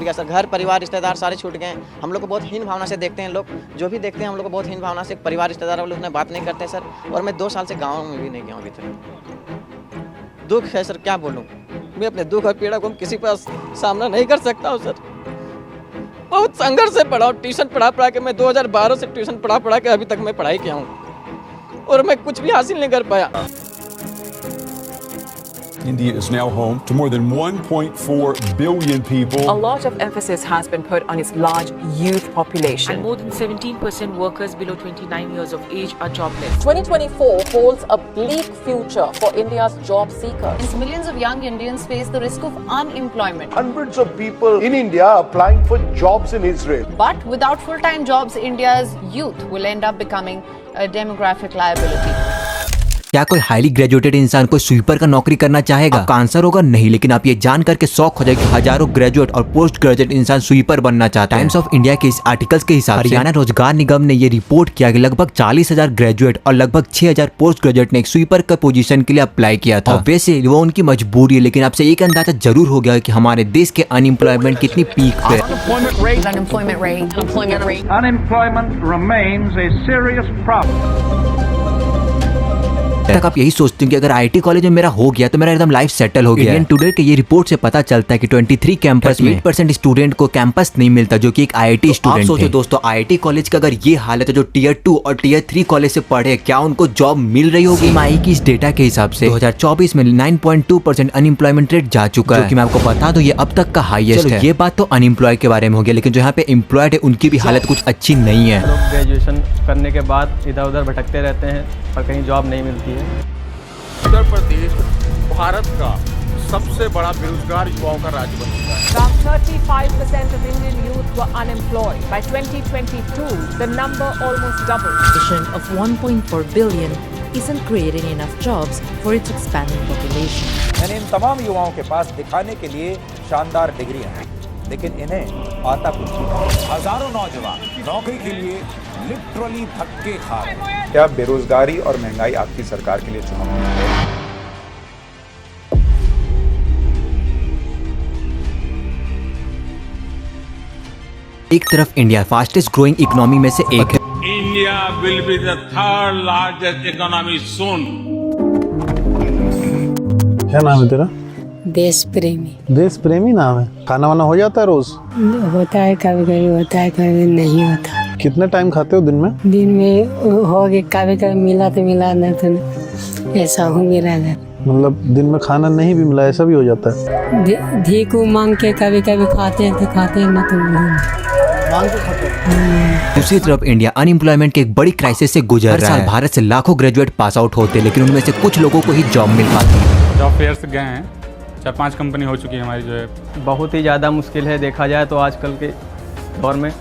गया सर, घर परिवार रिश्तेदार सारे छूट गए हैं। हम लोग को बहुत हीन भावना से देखते हैं लोग, जो भी देखते हैं हम लोग को बहुत हीन भावना से, परिवार रिश्तेदार वाले उतने बात नहीं करते सर। और मैं 2 साल से गाँव में भी नहीं गया हूँ अभी तक। दुख है सर, क्या बोलूँ, मैं अपने दुख और पीड़ा को किसी पर सामना नहीं कर सकता हूँ सर। बहुत संघर्ष से पढ़ा हूँ, ट्यूशन पढ़ा के मैं 2012 से ट्यूशन पढ़ा के अभी तक मैं पढ़ाई किया हूँ और मैं कुछ भी हासिल नहीं कर पाया। India is now home to more than 1.4 billion people. A lot of emphasis has been put on its large youth population. And more than 17% workers below 29 years of age are jobless. 2024 holds a bleak future for India's job seekers. Millions of young Indians face the risk of unemployment. Hundreds of people in India applying for jobs in Israel. But without full-time jobs, India's youth will end up becoming a demographic liability. क्या कोई highly graduated इंसान कोई sweeper का नौकरी करना चाहेगा? आपका answer होगा नहीं, लेकिन आप ये जान करके शॉक हो जाएगी, हजारों ग्रेजुएट और पोस्ट ग्रेजुएट इंसान स्वीपर बनना चाहते हैं। टाइम्स ऑफ इंडिया के इस आर्टिकल्स के हिसाब से हरियाणा रोजगार निगम ने ये रिपोर्ट किया कि लगभग 40,000 ग्रेजुएट और लगभग 6,000 पोस्ट ग्रेजुएट ने एक स्वीपर का पोजीशन के लिए अप्लाई किया था। वैसे वो उनकी मजबूरी है, लेकिन आपसे एक अंदाजा जरूर हो गया कि हमारे देश के अनएम्प्लॉयमेंट कितनी पीक पे है। Unemployment remains a serious problem. तक आप यही सोचते हैं कि अगर आईटी कॉलेज में मेरा हो गया तो मेरा एकदम लाइफ सेटल हो गया। इंडियन टुडे के ये रिपोर्ट से पता चलता है कि 23 कैंपस में 8% स्टूडेंट को कैंपस नहीं मिलता, जो कि एक आईआईटी स्टूडेंट है। सोचो दोस्तों, आईआईटी कॉलेज का अगर ये हाल है तो जो टियर 2 और टियर 3 कॉलेज से पढ़े, क्या उनको जॉब मिल रही होगी? सीएमआई की इस डेटा के हिसाब से 2024 में 9.2% अनएम्प्लॉयमेंट रेट जा चुका है, जो कि मैं आपको बता दूं ये अब तक का हाईएस्ट है। ये बात तो अनएम्प्लॉय के बारे में हो गया, लेकिन जो यहाँ पे एम्प्लॉयड है उनकी भी हालत कुछ अच्छी नहीं है। लोग ग्रेजुएशन करने के बाद इधर उधर भटकते रहते हैं और कहीं जॉब नहीं मिलती है। उत्तर प्रदेश भारत का सबसे बड़ा बेरोजगार युवाओं का राज्य बन चुका है। Around 35% of Indian youth were unemployed. By 2022, the number almost doubled. Vision of 1.4 billion isn't creating enough jobs for its expanding population. मैंने इन तमाम युवाओं के पास दिखाने के लिए शानदार डिग्रियां हैं, लेकिन इन्हें आता कुछ नहीं। हजारों नौजवान नौकरी के लिए लिटरली धक्के खा रहे हैं। क्या बेरोजगारी और महंगाई आपकी सरकार के लिए चुनौती है? एक तरफ इंडिया फास्टेस्ट ग्रोइंग इकोनॉमी में से एक है। India will be the third largest economy soon. क्या नाम है तेरा? देश प्रेमी। देश प्रेमी नाम है। खाना वाना हो जाता है रोज? होता है, कभी कभी होता है, कभी नहीं होता। कितने टाइम खाते हो दिन में? दिन में हो गए, कभी कभी मिला तो मिला, नहीं तो ऐसा हो मेरा। मतलब दिन में खाना नहीं भी मिला ऐसा भी हो जाता है? धी को मांग के कभी कभी खाते हैं तो खाते हैं, ना तो मांग के खाते हैं। दूसरी तरफ इंडिया अनएम्प्लॉयमेंट के एक बड़ी क्राइसिस से गुजर रहा है। भारत से लाखों ग्रेजुएट पास आउट होते हैं, लेकिन उनमें से कुछ लोगों को ही जॉब मिल पाती है। जॉब फेयर्स गए हैं, 4-5 कंपनी हो चुकी है हमारी, जो है बहुत ही ज़्यादा मुश्किल है। देखा जाए तो आजकल के दौर में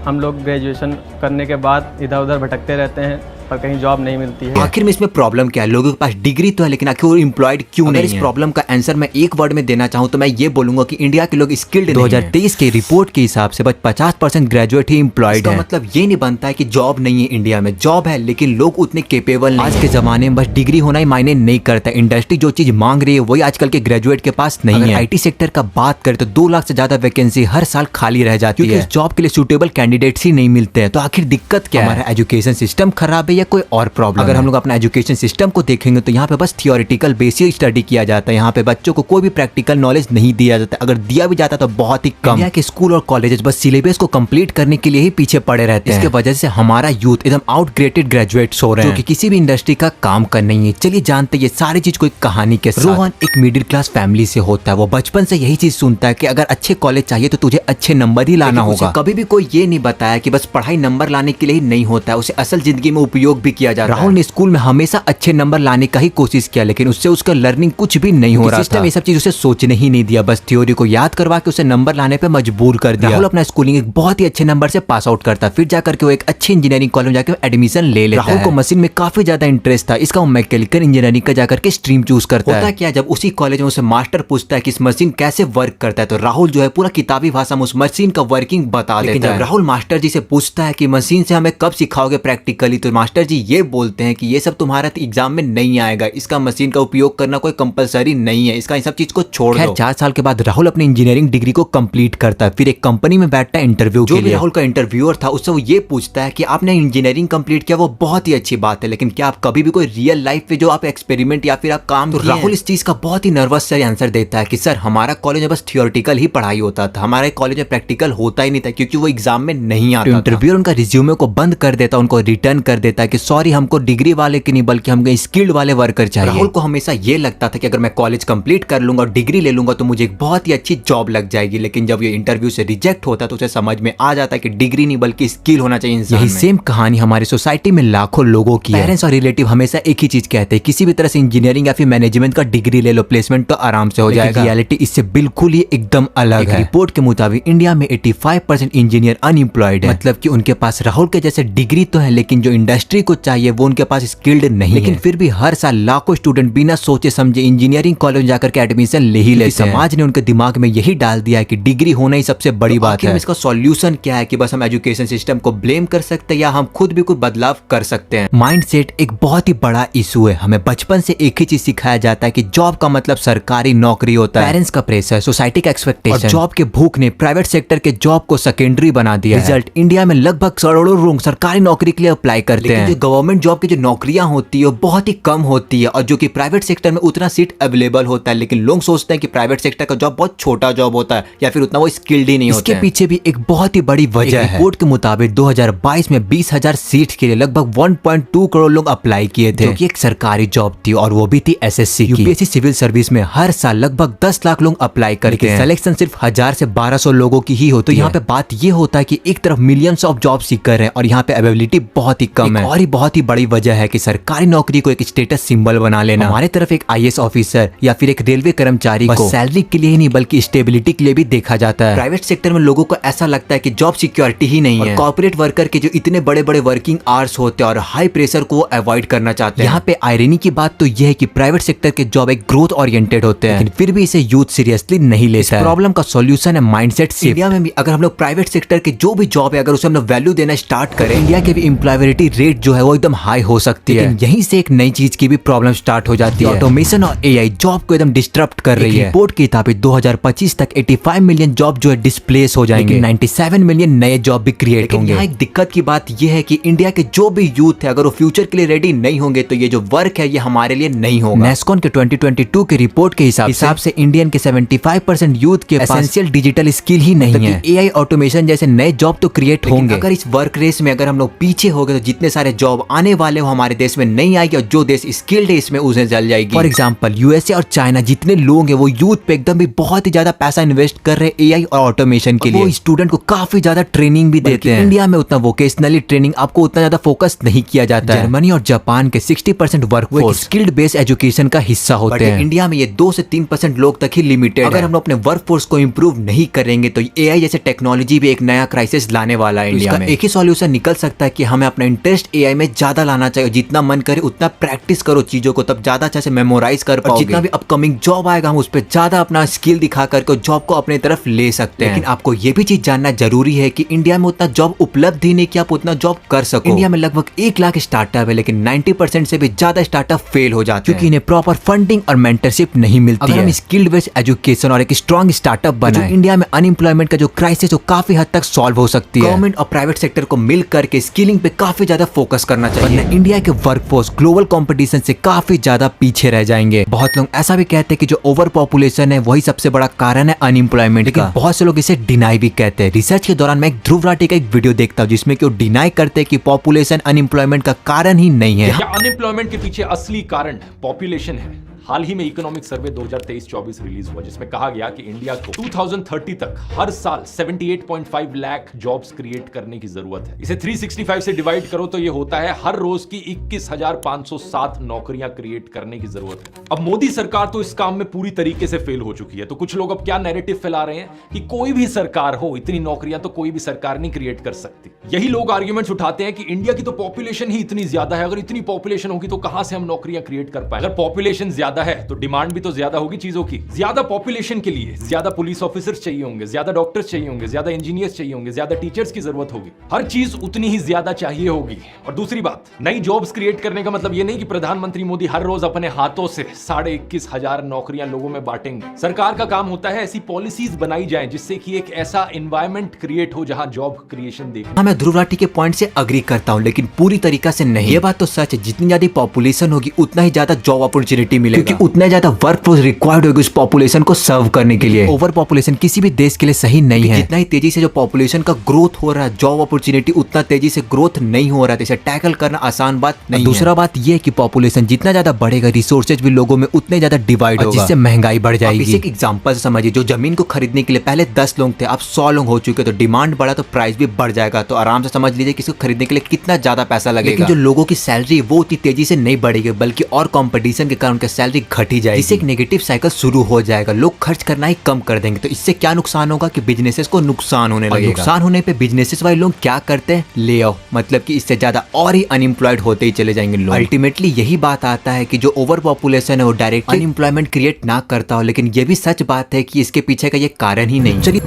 हम लोग ग्रेजुएशन करने के बाद इधर उधर भटकते रहते हैं और कहीं जॉब नहीं मिलती है। आखिर में इसमें प्रॉब्लम क्या है? लोगों के पास डिग्री तो है, लेकिन आखिर वो एम्प्लॉयड क्यों नहीं है? इस प्रॉब्लम का आंसर मैं एक वर्ड में देना चाहूँ तो मैं ये बोलूंगा कि इंडिया के लोग स्किल्ड नहीं हैं। 2023 के रिपोर्ट के हिसाब से बस 50% ग्रेजुएट ही एम्प्लॉयड है। मतलब ये नहीं बनता है कि जॉब नहीं है इंडिया में, जॉब है, लेकिन लोग उतने केपेबल नहीं। आज के जमाने में बस डिग्री होना ही मायने नहीं करता। इंडस्ट्री जो चीज मांग रही है वही आजकल के ग्रेजुएट के पास नहीं है। आईटी सेक्टर का बात करें तो 2 लाख से ज्यादा वैकेंसी हर साल खाली रह जाती है। जॉब के लिए सुटेबल कैंडिडेट्स ही नहीं मिलते हैं। तो आखिर दिक्कत क्या है? हमारा एजुकेशन सिस्टम खराब है या कोई और प्रॉब्लम? अगर हम लोग अपना एजुकेशन सिस्टम को देखेंगे तो यहाँ पे बस थियोरेटिकल बेसिक स्टडी किया जाता है। यहाँ पे बच्चों को कोई भी प्रैक्टिकल नॉलेज नहीं दिया जाता। अगर दिया भी जाता तो बहुत ही कम। इंडिया के स्कूल और कॉलेजेस बस सिलेबस को कंप्लीट करने के लिए ही पीछे पड़े रहते हैं। इसके वजह से हमारा यूथ एकदम आउटग्रेडेड ग्रेजुएट्स हो रहे हैं, जो कि किसी भी इंडस्ट्री का काम कर नहीं है। चलिए जानते ये सारी चीज कोई कहानी के साथ। रोहन एक मिडिल क्लास फैमिली से होता है। वो बचपन से यही चीज सुनता है कि अगर अच्छे कॉलेज चाहिए तो तुझे अच्छे नंबर ही लाना होगा। कभी भी कोई ये नहीं बताया कि बस पढ़ाई नंबर लाने के लिए ही नहीं होता है, उसे असल जिंदगी में उपयोग भी किया जाता है। राहुल ने स्कूल में हमेशा अच्छे नंबर लाने का ही कोशिश किया, लेकिन उससे उसका लर्निंग कुछ भी नहीं हो रहा था। सिस्टम ये सब चीज उसे सोचने ही नहीं दिया, बस थ्योरी को याद करवा के उसे नंबर लाने पे मजबूर कर दिया। राहुल अपना स्कूलिंग एक बहुत ही अच्छे नंबर से पास आउट करता, फिर जाकर के वो एक अच्छी इंजीनियरिंग कॉलेज में जाकर एडमिशन ले लेता है। राहुल को मशीन में काफी ज्यादा इंटरेस्ट था, इसका वो मैकेनिकल इंजीनियरिंग का जाकर के स्ट्रीम चूज करता है। क्या जब उसी कॉलेज में उसे मास्टर पूछता है कि इस मशीन कैसे वर्क करता है, तो राहुल जो है पूरा किताबी भाषा में उस मशीन का वर्किंग बता देता है। जब राहुल मास्टर जी से पूछता है कि मशीन से हमें कब सिखाओगे प्रैक्टिकली, तो मास्टर मास्टर जी ये बोलते हैं कि ये सब तुम्हारा एग्जाम में नहीं आएगा, इसका मशीन का उपयोग करना कोई कंपलसरी नहीं है, इसका इन सब चीज को छोड़ दो। 4 साल के बाद राहुल अपनी इंजीनियरिंग डिग्री को कंप्लीट करता है, फिर एक कंपनी में बैठता है इंटरव्यू के लिए। राहुल का इंटरव्यूअर था उससे वो ये पूछता है कि आपने इंजीनियरिंग कंप्लीट किया, वो बहुत ही अच्छी बात है, लेकिन क्या आप कभी भी कोई रियल लाइफ में जो आप एक्सपेरिमेंट या फिर आप काम तो राहुल इस चीज का बहुत ही नर्वस से आंसर देता है कि सर हमारा कॉलेज में बस थियोरेटिकल ही पढ़ाई होता था, हमारे कॉलेज में प्रैक्टिकल होता ही नहीं था क्योंकि वो एग्जाम में नहीं आता। इंटरव्यूअर उनका रिज्यूमे को बंद कर देता, उनको रिटर्न कर देता है कि सॉरी हमको डिग्री वाले की नहीं बल्कि हमको स्किल्ड वाले वर्कर चाहिए। राहुल को हमेशा ये लगता था कि अगर मैं कॉलेज कंप्लीट कर लूंगा और डिग्री ले लूंगा तो मुझे एक बहुत ही अच्छी जॉब लग जाएगी, लेकिन जब ये इंटरव्यू से रिजेक्ट होता तो उसे समझ में आ जाता है कि डिग्री नहीं बल्कि स्किल होना चाहिए इंसान में। यही सेम कहानी हमारी सोसाइटी में लाखों लोगों की है। पेरेंट्स और रिलेटिव हमेशा एक ही चीज कहते हैं, किसी भी तरह से इंजीनियरिंग या फिर मैनेजमेंट का डिग्री ले लो, प्लेसमेंट तो आराम से हो जाएगा। रियलिटी इससे बिल्कुल ही एकदम अलग है। रिपोर्ट के मुताबिक इंडिया में 85% इंजीनियर अनएम्प्लॉयड है, मतलब कि उनके पास राहुल के जैसे डिग्री तो है लेकिन जो इंडस्ट्री को चाहिए वो उनके पास स्किल्ड नहीं लेकिन फिर भी हर साल लाखों स्टूडेंट बिना सोचे समझे इंजीनियरिंग कॉलेज जाकर के एडमिशन ले ही लेते हैं। समाज ने उनके दिमाग में यही डाल दिया है कि डिग्री होना ही सबसे बड़ी बात है। इसका सॉल्यूशन क्या है कि बस हम एजुकेशन सिस्टम को ब्लेम कर सकते हैं या हम खुद भी कोई बदलाव कर सकते हैं। माइंडसेट एक बहुत ही बड़ा इशू है। हमें बचपन से एक ही चीज सिखाया जाता है कि जॉब का मतलब सरकारी नौकरी होता है। पेरेंट्स का प्रेशर, सोसाइटी का एक्सपेक्टेशन और जॉब के भूख ने प्राइवेट सेक्टर के जॉब को सेकेंडरी बना दिया। रिजल्ट इंडिया में लगभग करोड़ों लोग सरकारी नौकरी के लिए अप्लाई करते हैं, जो गवर्नमेंट जॉब की जो नौकरियां होती है वो बहुत ही कम होती है और जो कि प्राइवेट सेक्टर में उतना सीट अवेलेबल होता है, लेकिन लोग सोचते हैं कि प्राइवेट सेक्टर का जॉब बहुत छोटा जॉब होता है या फिर उतना वो स्किल्ड ही नहीं होता। इसके पीछे भी एक बहुत ही बड़ी वजह है। रिपोर्ट के मुताबिक 2022 में 20,000 सीट के लिए लगभग 1.2 करोड़ लोग अप्लाई किए थे, जो कि एक सरकारी जॉब थी और वो भी थी एसएससी की। यूपीएससी सिविल सर्विस में हर साल लगभग 10 लाख लोग अप्लाई करके हैं, सिलेक्शन सिर्फ 1000 से 1200 लोगों की ही होती है। तो यहाँ पे बात ये होता है कि एक तरफ मिलियंस ऑफ जॉब सीकर हैं और यहाँ पे अवेलेबिलिटी बहुत ही कम है। और ही बहुत ही बड़ी वजह है कि सरकारी नौकरी को एक स्टेटस सिंबल बना लेना। हमारे तरफ एक आईएएस ऑफिसर या फिर एक रेलवे कर्मचारी को सैलरी के लिए ही नहीं बल्कि स्टेबिलिटी के लिए भी देखा जाता है। प्राइवेट सेक्टर में लोगों को ऐसा लगता है कि जॉब सिक्योरिटी ही नहीं है। कॉर्पोरेट वर्कर के जो इतने बड़े बड़े वर्किंग आवर्स होते हैं और हाई प्रेशर को अवॉइड करना चाहते हैं। यहाँ पे आयरनी की बात तो यह है कि प्राइवेट सेक्टर के जॉब एक ग्रोथ ओरिएंटेड होते हैं, लेकिन फिर भी इसे यूथ सीरियसली नहीं लेता है। प्रॉब्लम का सॉल्यूशन है माइंडसेट शिफ्ट। इंडिया में भी अगर हम लोग प्राइवेट सेक्टर के जो भी जॉब है अगर उसे हम लोग वैल्यू देना स्टार्ट करें, इंडिया के भी एम्प्लॉयबिलिटी रेट जो है वो एकदम हाई हो सकती है। यहीं से एक नई चीज की भी प्रॉब्लम स्टार्ट हो जाती है। ऑटोमेशन और एआई जॉब को एकदम डिस्टर्ब कर रही है। रिपोर्ट के मुताबिक 2025 तक 85 मिलियन जॉब जो है डिस्प्लेस हो जाएंगे, 97 मिलियन नए जॉब भी क्रिएट होंगे। यहाँ एक दिक्कत की बात यह है कि इंडिया के जो भी यूथ है अगर वो फ्यूचर के लिए रेडी नहीं होंगे तो ये जो वर्क है ये हमारे लिए नहीं होगा। नेस्कॉन के 2022 के रिपोर्ट के हिसाब से इंडियन के 75% यूथ के एसेंशियल डिजिटल स्किल ही नहीं है। एआई ऑटोमेशन जैसे नए जॉब तो क्रिएट होंगे, अगर इस वर्क रेस में अगर हम लोग पीछे हो गए तो जितने सारे जॉब आने वाले हो हमारे देश में नहीं आएगी और जो देश स्किल्ड है इसमें उसे जल जाएगी। फॉर एग्जांपल यूएसए और चाइना जितने लोग हैं वो यूथ पे एकदम भी बहुत ही ज्यादा पैसा इन्वेस्ट कर रहे हैं एआई और ऑटोमेशन के लिए। वो स्टूडेंट को काफी ज्यादा ट्रेनिंग भी देते हैं। इंडिया में उतना वोकेशनली ट्रेनिंग आपको उतना ज्यादा फोकस नहीं किया जाता है। जर्मनी और जापान के 60% वर्कफोर्स स्किल्ड बेस्ड एजुकेशन का हिस्सा होते हैं। इंडिया में ये 2 से 3% लोग तक ही लिमिटेड है। अगर हम लोग अपने वर्कफोर्स को इंप्रूव नहीं करेंगे तो एआई जैसे टेक्नोलॉजी भी एक नया क्राइसिस लाने वाला है इंडिया में। एक ही सॉल्यूशन निकल सकता है कि हमें अपना इंटरेस्ट एआई में ज्यादा लाना चाहिए। जितना मन करे उतना प्रैक्टिस करो चीजों को, तब ज्यादा अच्छे से मेमोराइज कर पाओगे। जितना भी अपकमिंग जॉब आएगा हम उस पर ज्यादा अपना स्किल दिखा करके जॉब को अपने तरफ ले सकते हैं। लेकिन आपको ये भी चीज जानना जरूरी है कि इंडिया में उतना जॉब उपलब्ध ही नहीं कि आप उतना जॉब कर सको। इंडिया में लगभग 1 लाख स्टार्टअप है लेकिन 90% से भी ज्यादा स्टार्टअप फेल हो जाते हैं क्योंकि इन्हें प्रॉपर फंडिंग और मेंटरशिप नहीं मिलती है। अगर हम स्किल्ड बेस्ड एजुकेशन और एक स्ट्रॉन्ग स्टार्टअप बनाएं, इंडिया में अनएम्प्लॉयमेंट का जो क्राइसिस है काफी हद तक सॉल्व हो सकती है। गवर्नमेंट और प्राइवेट सेक्टर को मिल करके स्किलिंग पे काफी ज्यादा फोकस करना चाहिए, वरना इंडिया के वर्कफोर्स ग्लोबल कंपटीशन से काफी ज्यादा पीछे रह जाएंगे। बहुत लोग ऐसा भी कहते हैं कि जो ओवर पॉपुलेशन है वही सबसे बड़ा कारण है अनएम्प्लॉयमेंट का। बहुत से लोग इसे डिनाई भी कहते हैं। रिसर्च के दौरान मैं एक ध्रुव राठी का एक वीडियो देखता हूँ जिसमें कि वो डिनाई करते हैं कि पॉपुलेशन अनएम्प्लॉयमेंट का कारण ही नहीं है। अनएम्प्लॉयमेंट के पीछे असली कारण पॉपुलेशन है। हाल ही में इकोनॉमिक सर्वे 2023-24 रिलीज हुआ जिसमें कहा गया कि इंडिया को 2030 तक हर साल 78.5 लाख जॉब्स क्रिएट करने की जरूरत है। इसे 365 से डिवाइड करो तो ये होता है हर रोज की 21,507 नौकरियां क्रिएट करने की जरूरत है। अब मोदी सरकार तो इस काम में पूरी तरीके से फेल हो चुकी है, तो कुछ लोग अब क्या नैरेटिव फैला रहे हैं कि कोई भी सरकार हो इतनी नौकरियां तो कोई भी सरकार नहीं क्रिएट कर सकती। यही लोग आर्ग्यूमेंट्स उठाते हैं कि इंडिया की तो पॉपुलेशन ही इतनी ज्यादा है, अगर इतनी पॉपुलेशन होगी तो कहां से हम नौकरियां क्रिएट कर पाए। अगर पॉपुलेशन ज्यादा ज्यादा है तो डिमांड भी तो ज्यादा होगी चीजों की। ज्यादा पॉपुलेशन के लिए ज्यादा पुलिस ऑफिसर्स चाहिए होंगे, ज्यादा डॉक्टर्स चाहिए होंगे, ज्यादा इंजीनियर्स चाहिए होंगे, ज्यादा टीचर्स की जरूरत होगी। हर चीज उतनी ही ज्यादा चाहिए होगी। और दूसरी बात, नई जॉब्स क्रिएट करने का मतलब ये नहीं कि प्रधानमंत्री मोदी हर रोज अपने हाथों से 21,500 नौकरियां लोगों में बांटेंगे। सरकार का काम होता है ऐसी पॉलिसीज बनाई जाए जिससे कि एक ऐसा एनवायरमेंट क्रिएट हो जहां जॉब क्रिएशन देखे। मैं ध्रुव राठी के पॉइंट से अग्री करता हूँ, लेकिन पूरी तरीका से नहीं। ये बात तो सच है, जितनी ज्यादा पॉपुलेशन होगी उतना ही ज्यादा जॉब अपॉर्चुनिटी मिलेगा, क्योंकि उतना ज्यादा वर्कफोर्स रिक्वायर्ड होगी उस पॉपुलेशन को सर्व करने के लिए। ओवर पॉपुलेशन किसी भी देश के लिए सही नहीं है। जितना ही तेजी से जो पॉपुलेशन का ग्रोथ हो रहा है, जॉब अपॉर्चुनिटी उतना तेजी से ग्रोथ नहीं हो रहा है, इसे टैकल करना आसान बात नहीं है। दूसरा बात यह है कि पॉपुलेशन जितना ज्यादा बढ़ेगा, रिसोर्सेज भी लोगों में उतने ज्यादा डिवाइड होगा, जिससे महंगाई बढ़ जाएगी। इसे एक एग्जांपल से समझिए, जो जमीन को खरीदने के लिए पहले 10 लोग थे, अब 100 लोग हो चुके, तो डिमांड बढ़ा तो प्राइस भी बढ़ जाएगा। तो आराम से समझ लीजिए कि इसको खरीदने के लिए कितना ज्यादा पैसा लगेगा। लेकिन जो लोगों की सैलरी वो उतनी तेजी से नहीं बढ़ेगी, बल्कि और कंपटीशन के कारण उनकी सैलरी घटी जाएगी, जिससे एक नेगेटिव साइकिल शुरू हो जाएगा। लोग खर्च करना ही कम कर देंगे। तो इससे क्या नुकसान होगा कि बिजनेसेस को नुकसान होने लगेगा। नुकसान होने पे बिजनेसेस वाले लोग क्या करते हैं, ले आओ, मतलब कि इससे ज्यादा और ही अनएम्प्लॉयड होते ही चले जाएंगे लोग। अल्टीमेटली यही बात आता है कि जो ओवर पॉपुलेशन है वो डायरेक्ट अनएम्प्लॉयमेंट क्रिएट ना करता हो, लेकिन ये भी सच बात है कि इसके पीछे का ये कारण ही नहीं। चलिए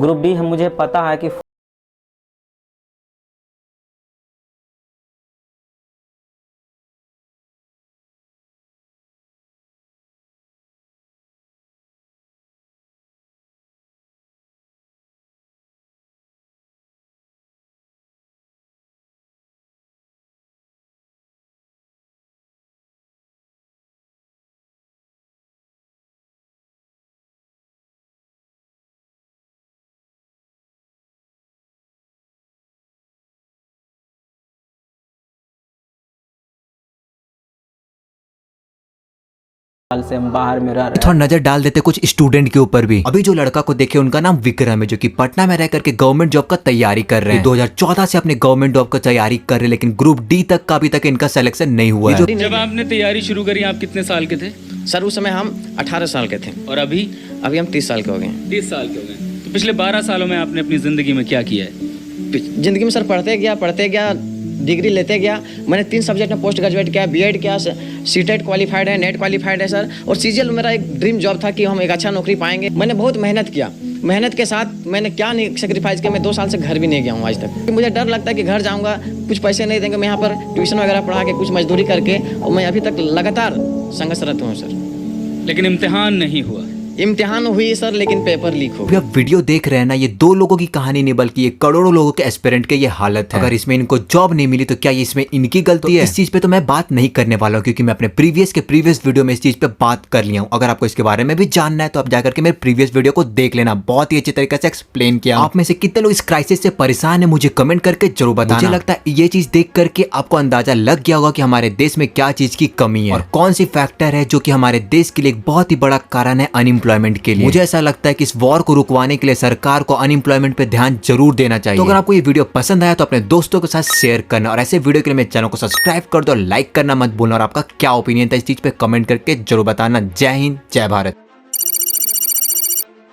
ग्रुप डी, मुझे पता है कि से हम बाहर में रह रहे हैं। थोड़ा नजर डाल देते कुछ स्टूडेंट के ऊपर भी। अभी जो लड़का को देखे उनका नाम विक्रम है, जो कि पटना में रह करके गवर्नमेंट जॉब का तैयारी कर रहे हैं। 2014 से अपने गवर्नमेंट जॉब का तैयारी कर रहे हैं, लेकिन ग्रुप डी तक का अभी तक इनका सिलेक्शन नहीं हुआ है। जब आपने तैयारी शुरू करी आप कितने साल के थे? सर उस समय हम 18 साल के थे। और अभी हम 30 साल के हो गए। 30 साल के हो गए। तो पिछले 12 सालों में आपने अपनी जिंदगी में क्या किया है? जिंदगी में सर पढ़ते गया, डिग्री लेते गया। मैंने 3 सब्जेक्ट में पोस्ट ग्रेजुएट किया, बीएड किया, सीटेट क्वालिफाइड है, नेट क्वालिफाइड है सर। और सीजीएल मेरा एक ड्रीम जॉब था कि हम एक अच्छा नौकरी पाएंगे। मैंने बहुत मेहनत किया, मेहनत के साथ मैंने क्या नहीं सेक्रीफाइस किया। मैं 2 साल से घर भी नहीं गया हूँ आज तक। मुझे डर लगता है कि घर जाऊँगा, कुछ पैसे नहीं देंगे। मैं यहाँ पर ट्यूशन वगैरह पढ़ा के कुछ मजदूरी करके, और मैं अभी तक लगातार संघर्षरत हूँ सर। लेकिन इम्तिहान नहीं हुआ। इम्तिहान हुई सर, लेकिन पेपर लीक हो गया। आप वीडियो देख रहे हैं ना, ये 2 लोगों की कहानी नहीं बल्कि ये करोड़ों लोगों के एस्पिरेंट के ये हालत है। अगर इसमें इनको जॉब नहीं मिली तो क्या इसमें इनकी गलती है? इस चीज पे तो मैं बात नहीं करने वाला हूँ, क्योंकि मैं अपने प्रीवियस वीडियो में इस चीज पे बात कर लिया हूँ। अगर आपको इसके बारे में भी जानना है तो आप जाकर के मेरे प्रीवियस वीडियो को देख लेना, बहुत ही अच्छी तरीके से एक्सप्लेन किया। आप में से कितने लोग इस क्राइसिस से परेशान है मुझे कमेंट करके जरूर बताना। मुझे लगता है ये चीज देख करके आपको अंदाजा लग गया होगा कि हमारे देश में क्या चीज की कमी है और कौन सी फैक्टर है जो कि हमारे देश के लिए एक बहुत ही बड़ा कारण है अनएम्प्लॉयमेंट के लिए। ऐसा लगता है कि इस वॉर को रुकवाने के लिए सरकार को अनएम्प्लॉयमेंट पे ध्यान जरूर देना चाहिए। तो अगर आपको ये वीडियो पसंद आया तो अपने दोस्तों के साथ शेयर करना, और ऐसे वीडियो के लिए मेरे चैनल को सब्सक्राइब कर दो, लाइक करना मत भूलना, और आपका क्या ओपिनियन था इस चीज पे कमेंट करके जरूर बताना। जय हिंद, जय भारत।